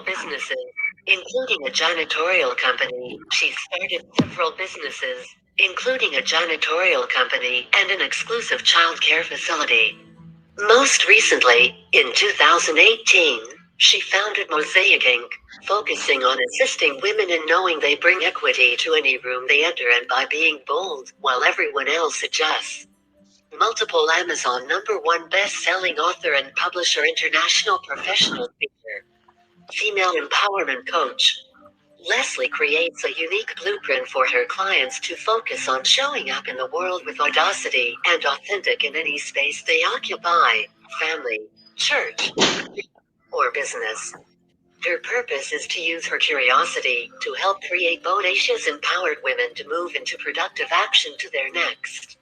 businesses, including a janitorial company. She started several businesses, including a janitorial company and an exclusive childcare facility. Most recently, in 2018, she founded Mosaic Inc., focusing on assisting women in knowing they bring equity to any room they enter and by being bold while everyone else adjusts. Multiple Amazon #1 best-selling author and publisher, international professional speaker, female empowerment coach. Leslie creates a unique blueprint for her clients to focus on showing up in the world with audacity and authentic in any space they occupy, family, church, or business. Her purpose is to use her curiosity to help create bodacious, empowered women to move into productive action to their next.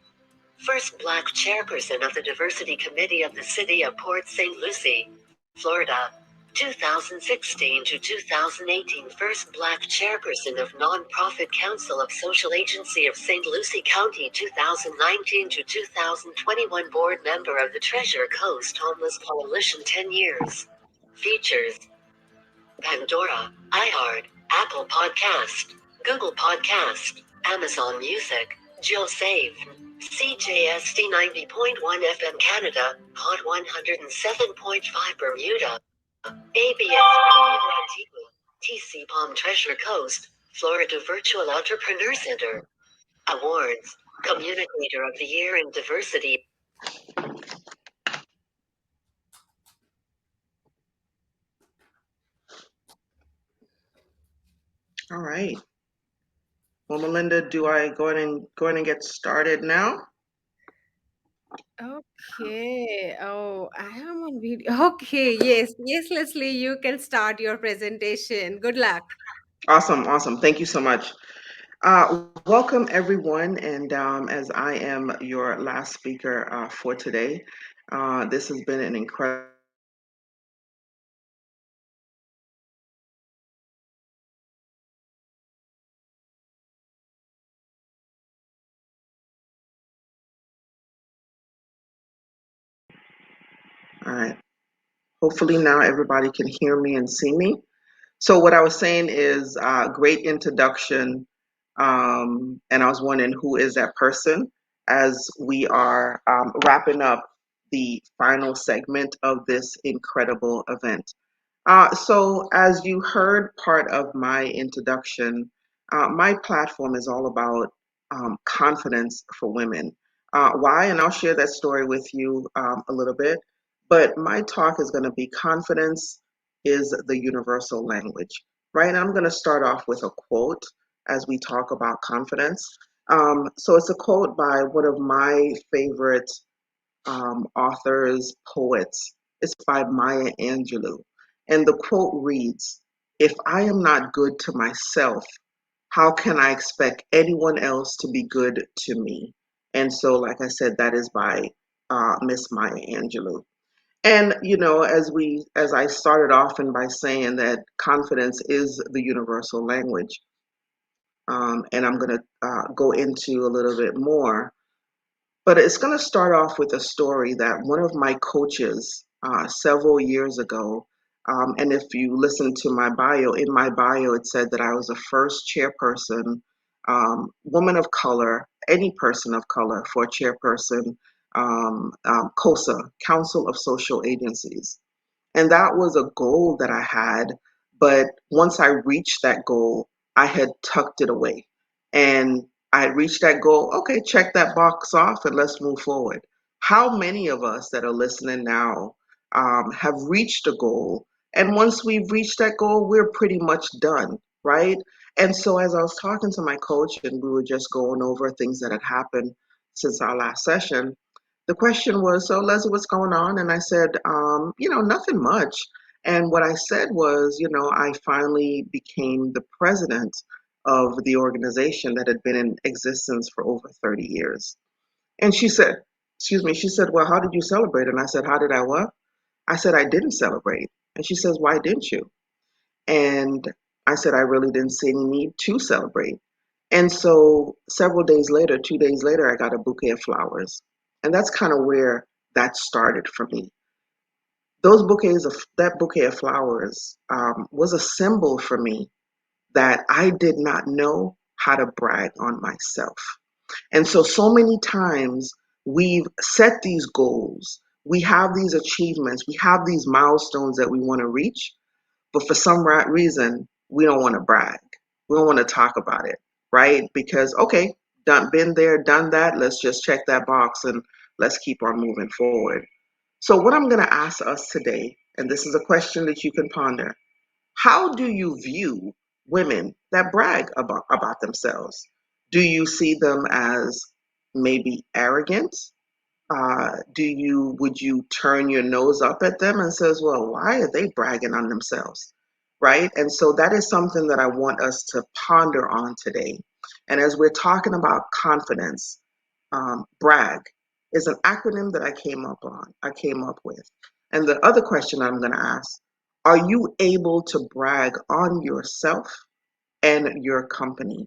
First Black chairperson of the Diversity Committee of the City of Port St. Lucie, Florida. 2016 to 2018 First Black chairperson of Nonprofit Council of Social Agency of St. Lucie County. 2019 to 2021 Board member of the Treasure Coast Homeless Coalition. 10 years. Features: Pandora, iHeart, Apple Podcast, Google Podcast, Amazon Music, JioSave, CJSD 90.1 FM Canada, Hot 107.5 Bermuda, ABS Radio Antigua, TC Palm Treasure Coast, Florida Virtual Entrepreneur Center. Awards: Communicator of the Year in Diversity. All right. Well, Melinda, do I go in and get started now? Okay. Oh, I am on video. Okay. Yes, Leslie, you can start your presentation. Good luck. Awesome. Thank you so much. Welcome, everyone. And as I am your last speaker for today, this has been an incredible. All right. Hopefully now everybody can hear me and see me. So what I was saying is great introduction, and I was wondering who is that person as we are wrapping up the final segment of this incredible event. So as you heard part of my introduction, my platform is all about confidence for women. Why? And I'll share that story with you a little bit. But my talk is going to be confidence is the universal language, right? And I'm going to start off with a quote as we talk about confidence. So it's a quote by one of my favorite authors, poets. It's by Maya Angelou. And the quote reads, "If I am not good to myself, how can I expect anyone else to be good to me?" And so, like I said, that is by Miss Maya Angelou. And as I started off and by saying that confidence is the universal language, and I'm going to go into a little bit more. But it's going to start off with a story that one of my coaches several years ago, and if you listen to my bio, in my bio it said that I was the first chairperson, woman of color, any person of color for chairperson, COSA, Council of Social Agencies. And that was a goal that I had. But once I reached that goal, I had tucked it away. And I had reached that goal. Okay, check that box off and let's move forward. How many of us that are listening now have reached a goal? And once we've reached that goal, we're pretty much done, right? And so as I was talking to my coach and we were just going over things that had happened since our last session, the question was, "So Leslie, what's going on?" And I said, nothing much. And what I said was, I finally became the president of the organization that had been in existence for over 30 years. And she said, excuse me, she said, "Well, how did you celebrate?" And I said, "How did I what?" I said, "I didn't celebrate." And she says, "Why didn't you?" And I said, "I really didn't see any need to celebrate." And so several days later, 2 days later, I got a bouquet of flowers. And that's kind of where that started for me. that bouquet of flowers was a symbol for me that I did not know how to brag on myself. And so many times we've set these goals, we have these achievements, we have these milestones that we want to reach, but for some reason, we don't want to brag. We don't want to talk about it, right? Because, okay, been there, done that. Let's just check that box and let's keep on moving forward. So, what I'm going to ask us today, and this is a question that you can ponder: how do you view women that brag about themselves? Do you see them as maybe arrogant? Would you turn your nose up at them and says, well, why are they bragging on themselves? Right? And so that is something that I want us to ponder on today. And as we're talking about confidence, brag is an acronym that I came up with. And the other question I'm going to ask, are you able to brag on yourself and your company?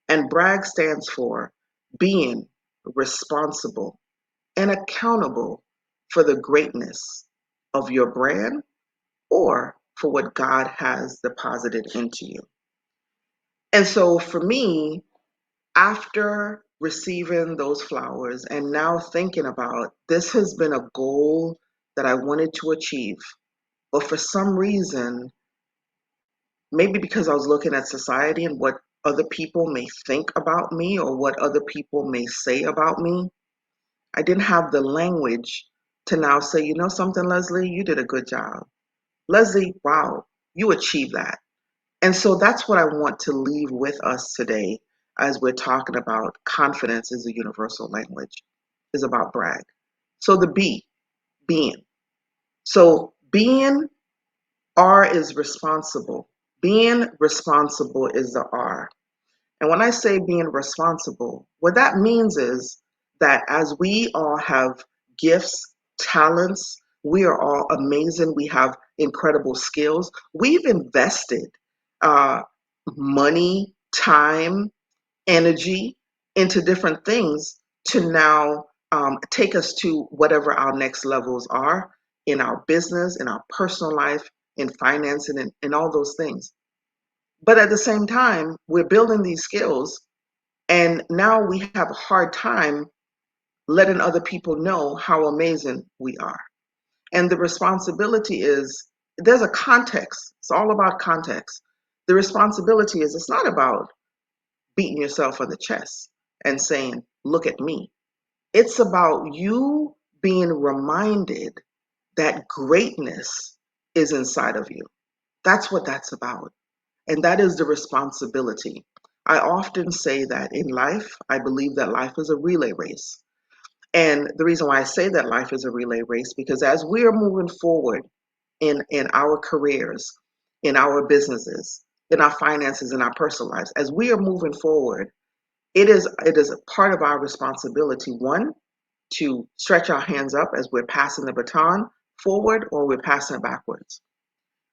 And brag stands for being responsible and accountable for the greatness of your brand or for what God has deposited into you. And so for me, after receiving those flowers and now thinking about this has been a goal that I wanted to achieve, but for some reason, maybe because I was looking at society and what other people may think about me or what other people may say about me, I didn't have the language to now say, you know something, Leslie, you did a good job. Leslie, wow, you achieved that. And so that's what I want to leave with us today as we're talking about confidence is a universal language, is about brag. So the B, being. So being, R is responsible. Being responsible is the R. And when I say being responsible, what that means is that as we all have gifts, talents, we are all amazing, we have incredible skills, we've invested uh, money, time, energy into different things to now take us to whatever our next levels are in our business, in our personal life, in finance, and in all those things. But at the same time, we're building these skills, and now we have a hard time letting other people know how amazing we are. And the responsibility is there's a context. It's all about context. The responsibility is it's not about beating yourself on the chest and saying, look at me. It's about you being reminded that greatness is inside of you. That's what that's about. And that is the responsibility. I often say that in life, I believe that life is a relay race. And the reason why I say that life is a relay race, because as we are moving forward in our careers, in our businesses, in our finances, in our personal lives, as we are moving forward, it is a part of our responsibility, one, to stretch our hands up as we're passing the baton forward or we're passing it backwards.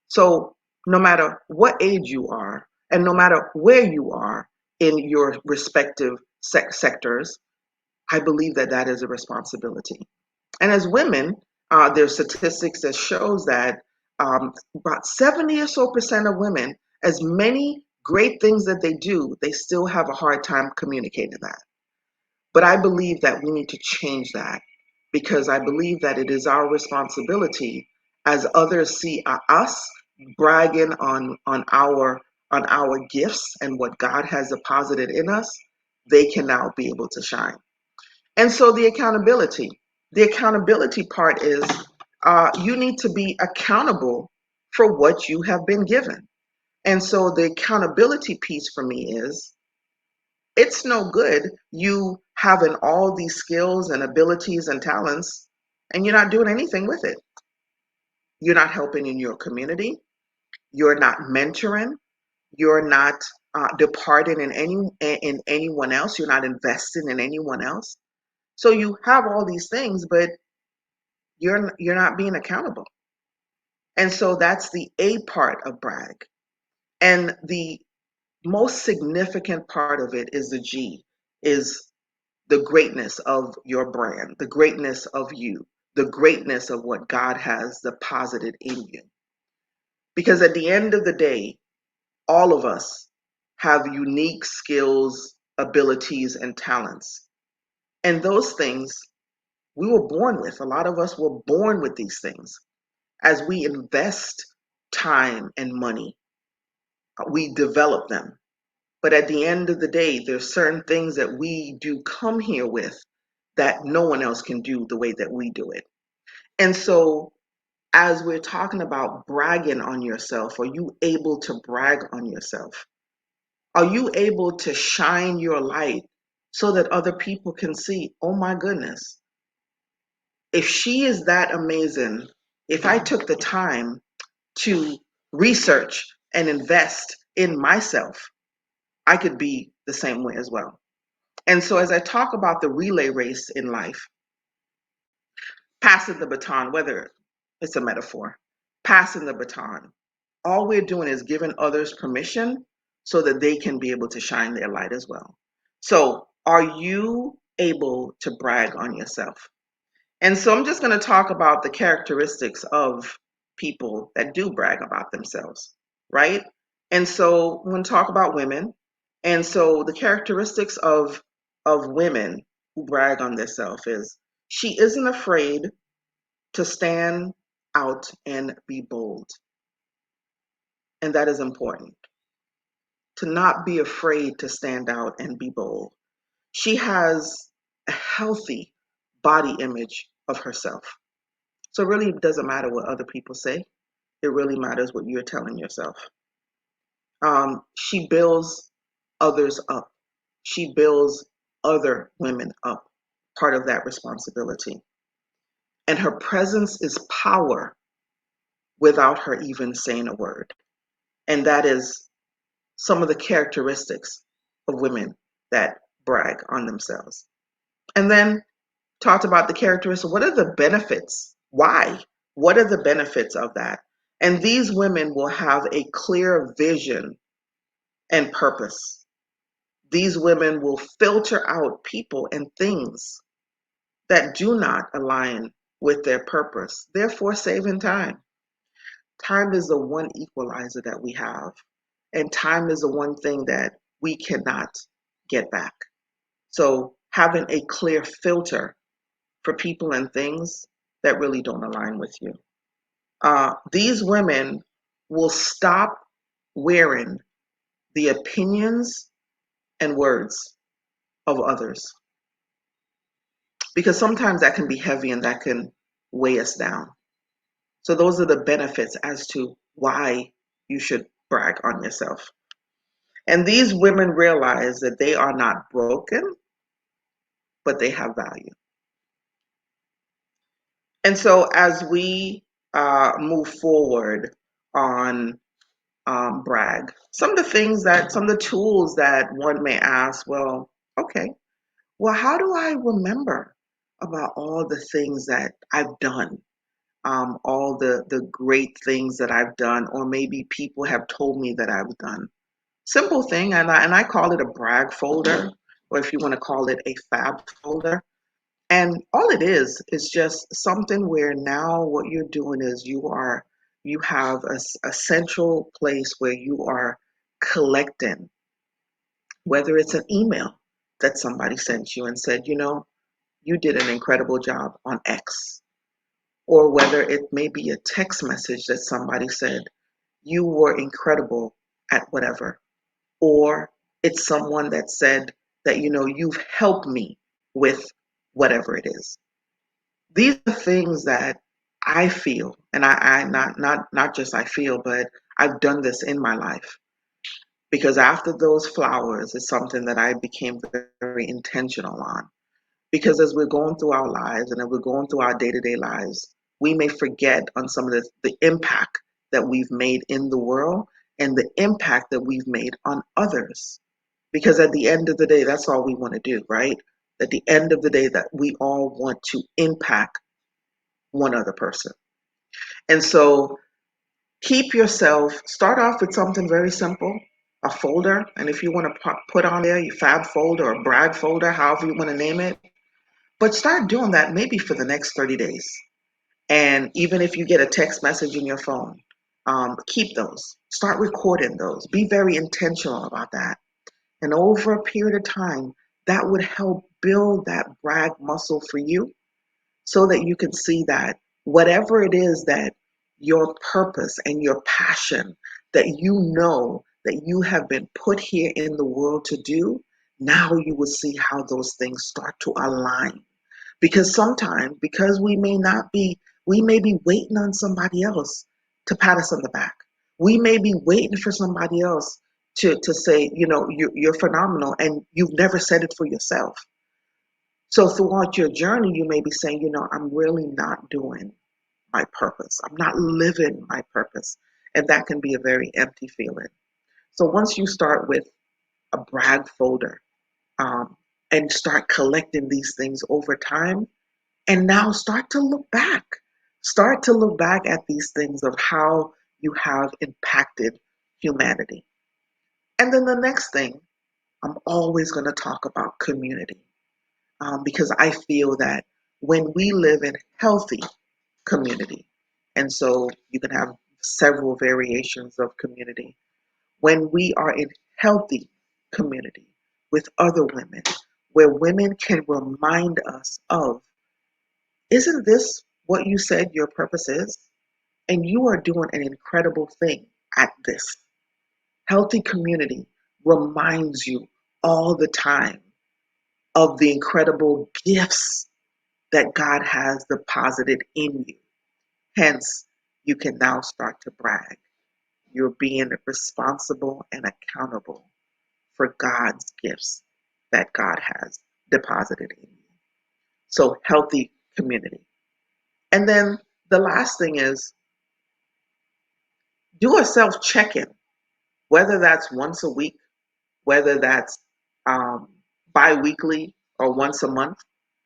So no matter what age you are, and no matter where you are in your respective sectors, I believe that that is a responsibility. And as women, there's statistics that shows that about 70 or so percent of women, as many great things that they do, they still have a hard time communicating that. But I believe that we need to change that because I believe that it is our responsibility as others see us bragging on our gifts and what God has deposited in us, they can now be able to shine. And so the accountability part is you need to be accountable for what you have been given. And so the accountability piece for me is it's no good you having all these skills and abilities and talents and you're not doing anything with it. You're not helping in your community. You're not mentoring. You're not departing in anyone else. You're not investing in anyone else. So you have all these things, but you're not being accountable. And so that's the A part of brag. And the most significant part of it is the G, is the greatness of your brand, the greatness of you, the greatness of what God has deposited in you. Because at the end of the day, all of us have unique skills, abilities, and talents. And those things we were born with. A lot of us were born with these things. As we invest time and money, we develop them. But at the end of the day, there's certain things that we do come here with that no one else can do the way that we do it. And so, as we're talking about bragging on yourself, are you able to brag on yourself? Are you able to shine your light so that other people can see, oh my goodness, if she is that amazing, if I took the time to research and invest in myself, I could be the same way as well. And so, as I talk about the relay race in life, passing the baton, whether it's a metaphor, passing the baton, all we're doing is giving others permission so that they can be able to shine their light as well. So, are you able to brag on yourself? And so, I'm just going to talk about the characteristics of people that do brag about themselves, right? And so, I'm going to talk about women. And so, the characteristics of women who brag on themselves is she isn't afraid to stand out and be bold. And that is important, to not be afraid to stand out and be bold. She has a healthy body image of herself. So it really doesn't matter what other people say. It really matters what you're telling yourself. She builds others up. She builds other women up, part of that responsibility. And her presence is power without her even saying a word. And that is some of the characteristics of women that brag on themselves. And then talked about the characteristics. What are the benefits? Why? What are the benefits of that? And these women will have a clear vision and purpose. These women will filter out people and things that do not align with their purpose, therefore saving time. Time is the one equalizer that we have, and time is the one thing that we cannot get back. So having a clear filter for people and things that really don't align with you. These women will stop wearing the opinions and words of others, because sometimes that can be heavy and that can weigh us down. So those are the benefits as to why you should brag on yourself. And these women realize that they are not broken, but they have value. And so as we move forward on brag, some of the tools that one may ask, well, okay, well, how do I remember about all the things that I've done? All the great things that I've done, or maybe people have told me that I've done. Simple thing, and I call it a brag folder, or if you want to call it a fab folder. And all it is just something where now what you're doing is you have a central place where you are collecting, whether it's an email that somebody sent you and said, you did an incredible job on X, or whether it may be a text message that somebody said, you were incredible at whatever, or it's someone that said that, you've helped me with whatever it is. These are things that I feel, and I not just I feel, but I've done this in my life. Because after those flowers is something that I became very intentional on. Because as we're going through our lives and as we're going through our day-to-day lives, we may forget on some of the impact that we've made in the world and the impact that we've made on others. Because at the end of the day, that's all we want to do, right? At the end of the day, that we all want to impact one other person. And so start off with something very simple, a folder. And if you want to put on there your fab folder or brag folder, however you want to name it, But start doing that maybe for the next 30 days. And even if you get a text message in your phone, keep those. Start recording those. Be very intentional about that. And over a period of time, that would help build that brag muscle for you so that you can see that whatever it is that your purpose and your passion that you know that you have been put here in the world to do, now you will see how those things start to align. Because sometimes, because we may be waiting on somebody else to pat us on the back. We may be waiting for somebody else to say, you're phenomenal, and you've never said it for yourself. So throughout your journey, you may be saying, I'm really not doing my purpose. I'm not living my purpose. And that can be a very empty feeling. So once you start with a brag folder, um, and start collecting these things over time, and now start to look back. Start to look back at these things of how you have impacted humanity. And then the next thing, I'm always going to talk about community, because I feel that when we live in healthy community, and so you can have several variations of community, when we are in healthy community with other women, where women can remind us of, isn't this what you said your purpose is? And you are doing an incredible thing at this. Healthy community reminds you all the time of the incredible gifts that God has deposited in you. Hence, you can now start to brag. You're being responsible and accountable for God's gifts that God has deposited in you. So, healthy community. And then the last thing is, do a self check in, whether that's once a week, whether that's um, bi weekly or once a month.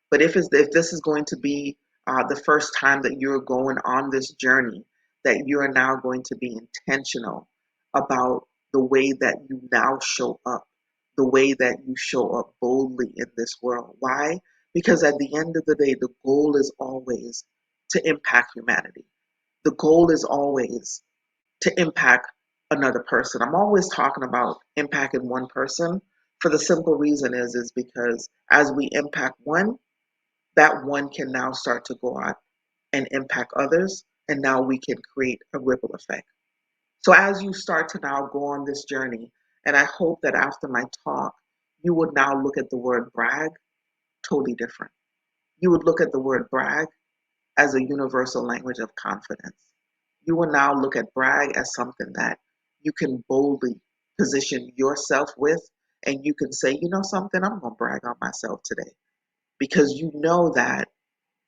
But if this is going to be the first time that you're going on this journey, that you are now going to be intentional about the way that you now show up, the way that you show up boldly in this world. Why? Because at the end of the day, the goal is always to impact humanity. The goal is always to impact another person. I'm always talking about impacting one person for the simple reason is because as we impact one, that one can now start to go out and impact others, and now we can create a ripple effect. So as you start to now go on this journey, and I hope that after my talk, you would now look at the word brag totally different. You would look at the word brag as a universal language of confidence. You will now look at brag as something that you can boldly position yourself with, and you can say, something, I'm going to brag on myself today. Because you know that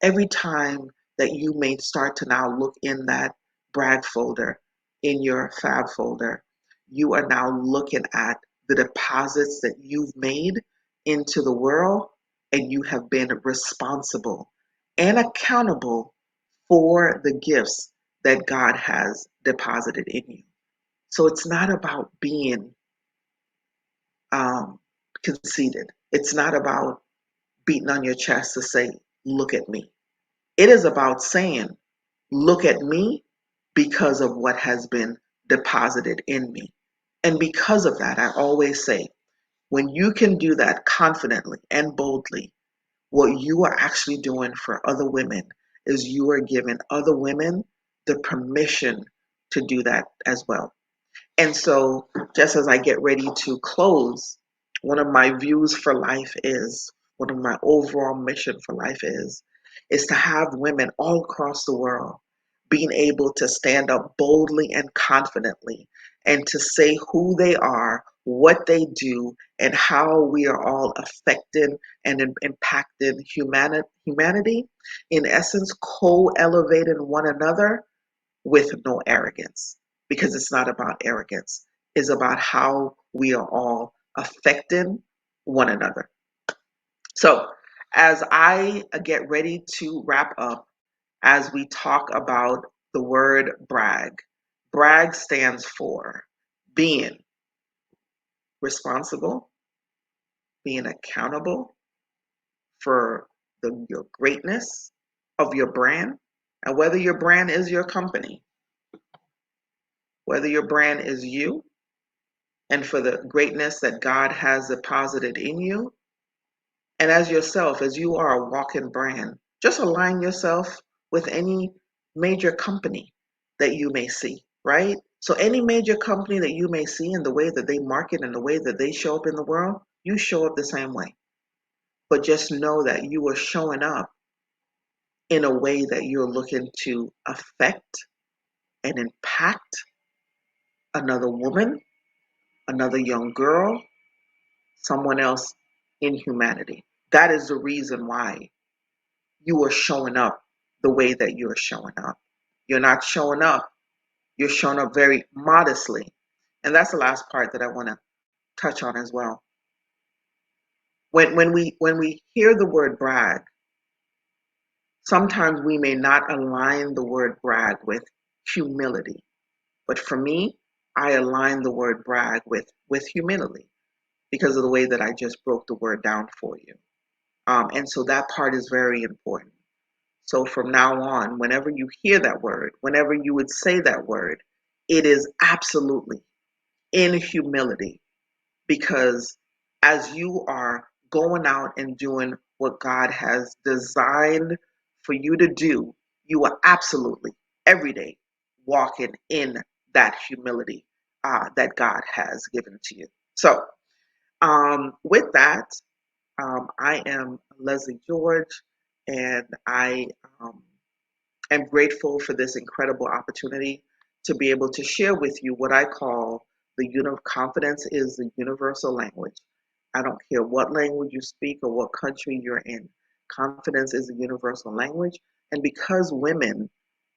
every time that you may start to now look in that brag folder, in your fab folder, you are now looking at the deposits that you've made into the world, and you have been responsible and accountable for the gifts that God has deposited in you. So it's not about being um, conceited. It's not about beating on your chest to say, look at me. It is about saying, look at me because of what has been deposited in me. And because of that, I always say, when you can do that confidently and boldly, what you are actually doing for other women is you are giving other women the permission to do that as well. And so, just as I get ready to close, one of my views for life is, one of my overall mission for life is to have women all across the world being able to stand up boldly and confidently and to say who they are, what they do, and how we are all affecting and impacting humanity. In essence, co-elevating one another with no arrogance, because it's not about arrogance. It's about how we are all affecting one another. So, as I get ready to wrap up, as we talk about the word brag, brag stands for being responsible, being accountable for your greatness of your brand, and whether your brand is your company, whether your brand is you, and for the greatness that God has deposited in you, and as yourself, as you are a walking brand, just align yourself with any major company that you may see, right? So, any major company that you may see in the way that they market and the way that they show up in the world, you show up the same way. But just know that you are showing up in a way that you're looking to affect and impact another woman, another young girl, someone else in humanity. That is the reason why you are showing up the way that you're showing up. You're not showing up, you're showing up very modestly. And that's the last part that I want to touch on as well. When we hear the word brag, sometimes we may not align the word brag with humility. But for me, I align the word brag with humility because of the way that I just broke the word down for you. And so that part is very important. So from now on, whenever you hear that word, whenever you would say that word, it is absolutely in humility, because as you are going out and doing what God has designed for you to do, you are absolutely every day walking in that humility that God has given to you. So, with that, I am Leslie George, and I am grateful for this incredible opportunity to be able to share with you what I call confidence is the universal language. I don't care what language you speak or what country you're in. Confidence is a universal language. And because women,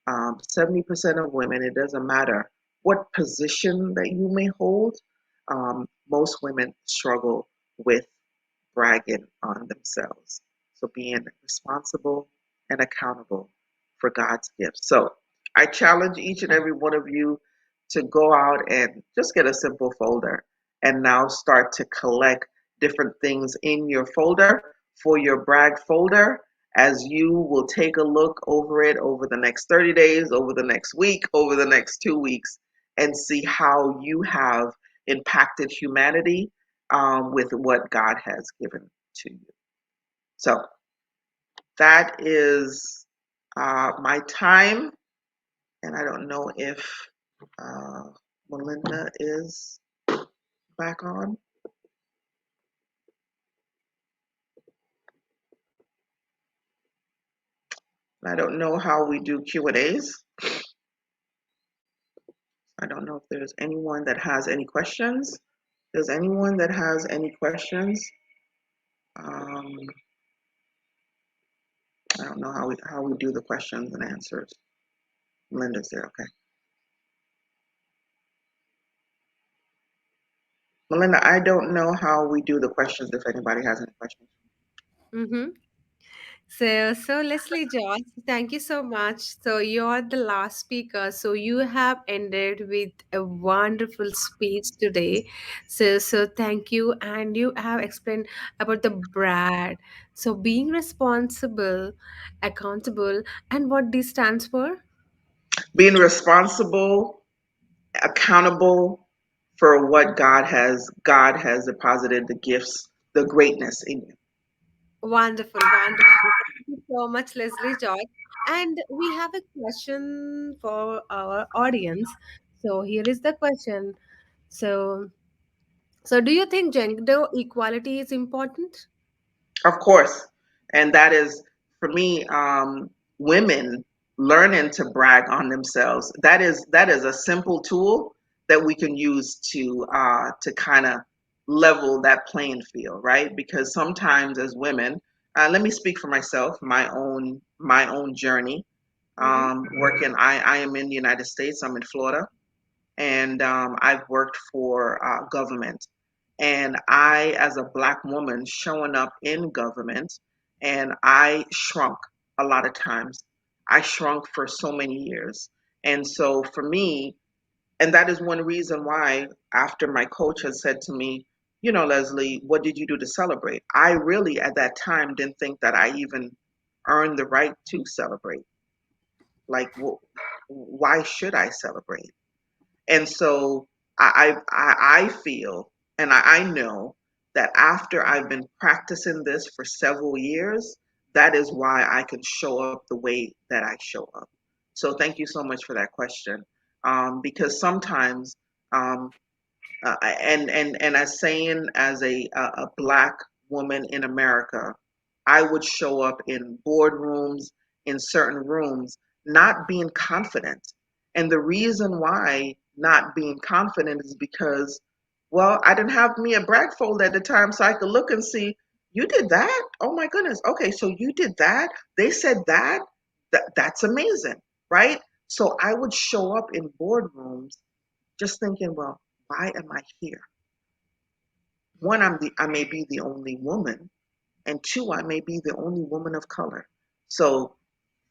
70% of women, it doesn't matter what position that you may hold, most women struggle with bragging on themselves. So being responsible and accountable for God's gifts. So I challenge each and every one of you to go out and just get a simple folder and now start to collect different things in your folder for your brag folder, as you will take a look over it over the next 30 days, over the next week, over the next 2 weeks, and see how you have impacted humanity with what God has given to you. So that is my time, and I don't know if uh, Melinda is back on. I don't know how we do Q&As. I don't know if there's anyone that has any questions. Does anyone that has any questions? I don't know how we do the questions and answers. Melinda's there, okay. Melinda, I don't know how we do the questions if anybody has any questions. Mm-hmm. So Leslie Josh, thank you so much. So you're the last speaker. So you have ended with a wonderful speech today. So thank you, and you have explained about the brand. So being responsible, accountable, and what this stands for. Being responsible, accountable for what God has deposited the gifts, the greatness in you. Wonderful, wonderful. Thank you so much, Leslie Joy. And we have a question for our audience. So here is the question. So, so do you think gender equality is important? Of course. And that is, for me, women learning to brag on themselves. That is a simple tool that we can use to kind of level that playing field, right? Because sometimes as women, let me speak for myself, my own journey. Mm-hmm. Working, I am in the United States. I'm in Florida, and I've worked for government. And I, as a Black woman, showing up in government, and I shrunk a lot of times. I shrunk for so many years. And so for me, and that is one reason why, after my coach had said to me, Leslie, what did you do to celebrate? I really, at that time, didn't think that I even earned the right to celebrate. Like, why should I celebrate? And so I feel and I know that after I've been practicing this for several years, that is why I can show up the way that I show up. So thank you so much for that question. Because sometimes, um, and as saying as a black woman in America, I would show up in boardrooms, in certain rooms, not being confident. And the reason why not being confident is because, well, I didn't have me a brag folder at the time so I could look and see, you did that? Oh my goodness. Okay, so you did that? They said that? That's amazing, right? So I would show up in boardrooms just thinking, well, why am I here? One, I may be the only woman, and two, I may be the only woman of color. So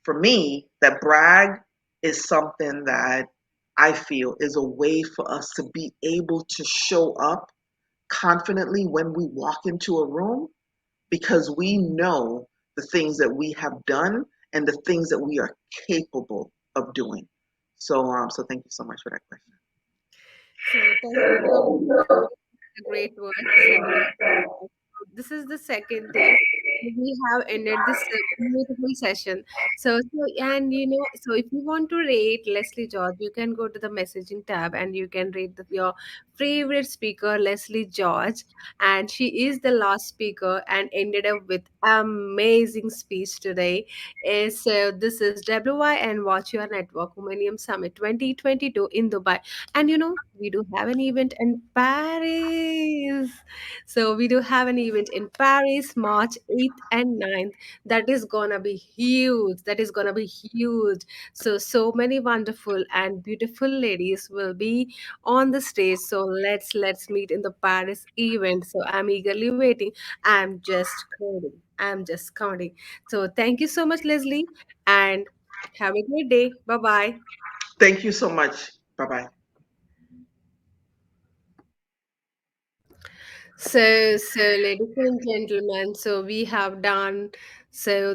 for me, that brag is something that I feel is a way for us to be able to show up confidently when we walk into a room because we know the things that we have done and the things that we are capable of doing. So thank you so much for that question. So thank you so much for the great words. So this is the second day. We have ended this beautiful session. And so if you want to rate Leslie George, you can go to the messaging tab and you can rate your favorite speaker, Leslie George. And she is the last speaker and ended up with amazing speech today. So this is WY and Watch Your Network Millennium Summit 2022 in Dubai. And we do have an event in Paris. So we do have an event in Paris, March 8th and 9th. That is gonna be huge. That is gonna be huge. So many wonderful and beautiful ladies will be on the stage. So let's meet in the Paris event. So I'm eagerly waiting. I'm just counting. I'm just counting. So thank you so much, Leslie, and have a great day. Bye bye. Thank you so much. Bye bye. So, ladies and gentlemen, so we have done so